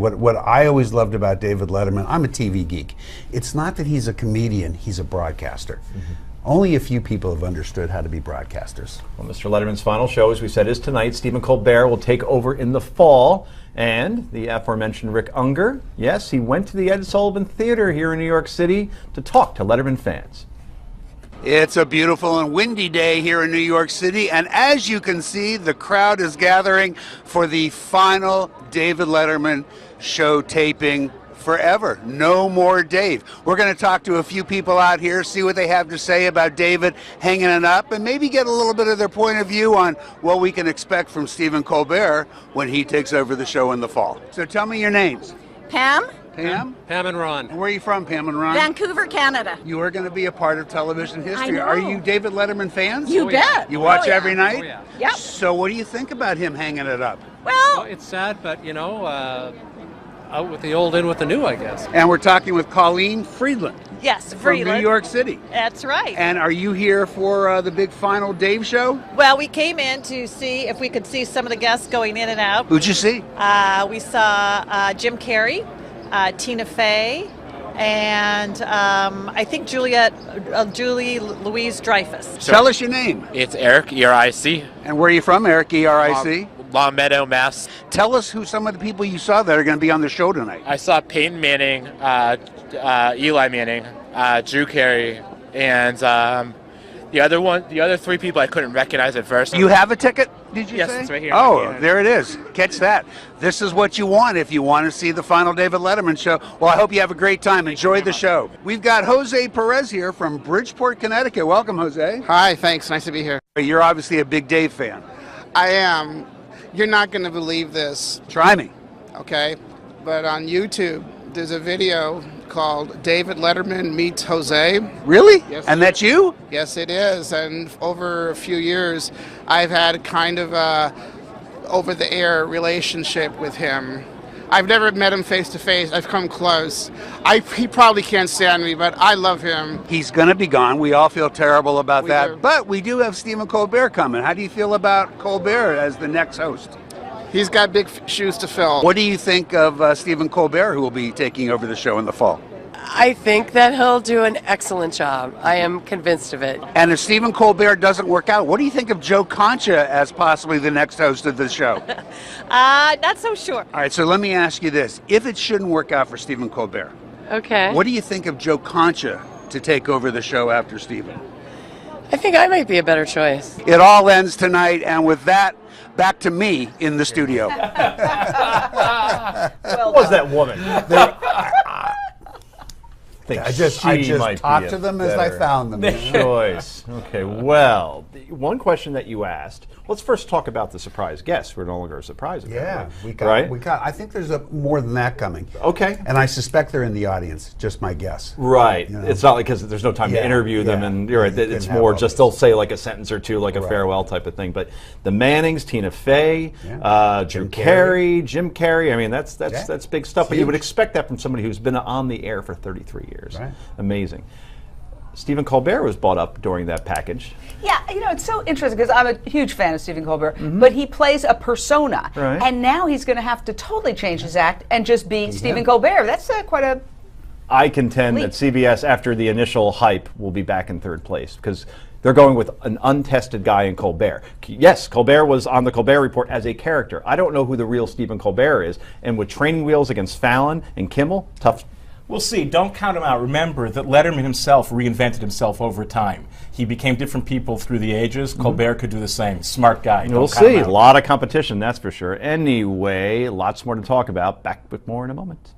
What I always loved about David Letterman, I'm a TV geek. It's not that he's a comedian, he's a broadcaster. Only a few people have understood how to be broadcasters. Well, Mr. Letterman's final show, as we said, is tonight. Stephen Colbert will take over in the fall. And the aforementioned Rick Unger, yes, he went to the Ed Sullivan Theater here in New York City to talk to Letterman fans. It's a beautiful and windy day here in New York City, and as you can see, the crowd is gathering for the final David Letterman show taping forever. No more Dave. We're going to talk to a few people out here, see what they have to say about David hanging it up, and maybe get a little bit of their point of view on what we can expect from Stephen Colbert when he takes over the show in the fall. So tell me your names. Pam? Pam? Pam and Ron. And where are you from, Pam and Ron? Vancouver, Canada. You are going to be a part of television history. I know. Are you David Letterman fans? You bet. You watch yeah. every night? Oh, yeah. Yep. So what do you think about him hanging it up? Well, Well, it's sad, but you know, out with the old, in with the new, I guess. And we're talking with Colleen Friedland yes, from Freeland. New York City. That's right. And are you here for the big final Dave show? Well, we came in to see if we could see some of the guests going in and out. Who'd you see? We saw Jim Carrey, Tina Fey, and I think Julie Louise-Dreyfus. Tell us your name. It's Eric, E-R-I-C. And where are you from, Eric, E-R-I-C? Long Meadow, Mass. Tell us who some of the people you saw that are going to be on the show tonight. I saw Peyton Manning, Eli Manning, Drew Carey, and the other three people I couldn't recognize at first. You have a ticket, did you Yes, say? it's right here. Oh, Yeah. there it is. Catch that. This is what you want if you want to see the final David Letterman show. Well, I hope you have a great time. Enjoy the show. We've got Jose Perez here from Bridgeport, Connecticut. Welcome, Jose. Hi, thanks. Nice to be here. You're obviously a big Dave fan. I am. You're not going to believe this, Try me. okay? But on YouTube, there's a video called David Letterman Meets Jose. Really? Yes. And that's you? Yes, it is. And over a few years, I've had kind of a over-the-air relationship with him. I've never met him face to face. I've come close. He probably can't stand me, but I love him. He's going to be gone. We all feel terrible about We that. do. But we do have Stephen Colbert coming. How do you feel about Colbert as the next host? He's got big shoes to fill. What do you think of Stephen Colbert, who will be taking over the show in the fall? I think that he'll do an excellent job. I am convinced of it. And if Stephen Colbert doesn't work out, what do you think of Joe Concha as possibly the next host of the show? Not so sure. All right, so let me ask you this. If it shouldn't work out for Stephen Colbert, Okay. what do you think of Joe Concha to take over the show after Stephen? I think I might be a better choice. It all ends tonight, and with that, back to me in the studio. Who was that woman? I just talked to them as I found them. Choice. Okay, well, one question that you asked, let's first talk about the surprise guests. We're no longer a surprise. Yeah, we Right? got. I think there's more than that coming. Okay. And I suspect they're in the audience. Just my guess. Right. You know? It's not like because there's no time Yeah, to interview them, yeah. and you're right. You It's couldn't more have just all they'll say like a sentence or two, like a Right. farewell type of thing. But the Mannings, Tina Fey, Yeah. Drew Jim Carey, Jim Carrey. I mean, that's big stuff. But you would huge. expect that from somebody who's been on the air for 33 years. Right. Amazing. Stephen Colbert was brought up during that package. Yeah, you know, it's so interesting because I'm a huge fan of Stephen Colbert, but he plays a persona. Right. And now he's going to have to totally change his act and just be Stephen Colbert. That's quite a... I contend that CBS, after the initial hype, will be back in third place because they're going with an untested guy in Colbert. Yes, Colbert was on the Colbert Report as a character. I don't know who the real Stephen Colbert is. And with training wheels against Fallon and Kimmel, tough. We'll see. Don't count him out. Remember that Letterman himself reinvented himself over time. He became different people through the ages. Colbert could do the same. Smart guy. We'll Don't count him see. A out. lot of competition, that's for sure. Anyway, lots more to talk about. Back with more in a moment.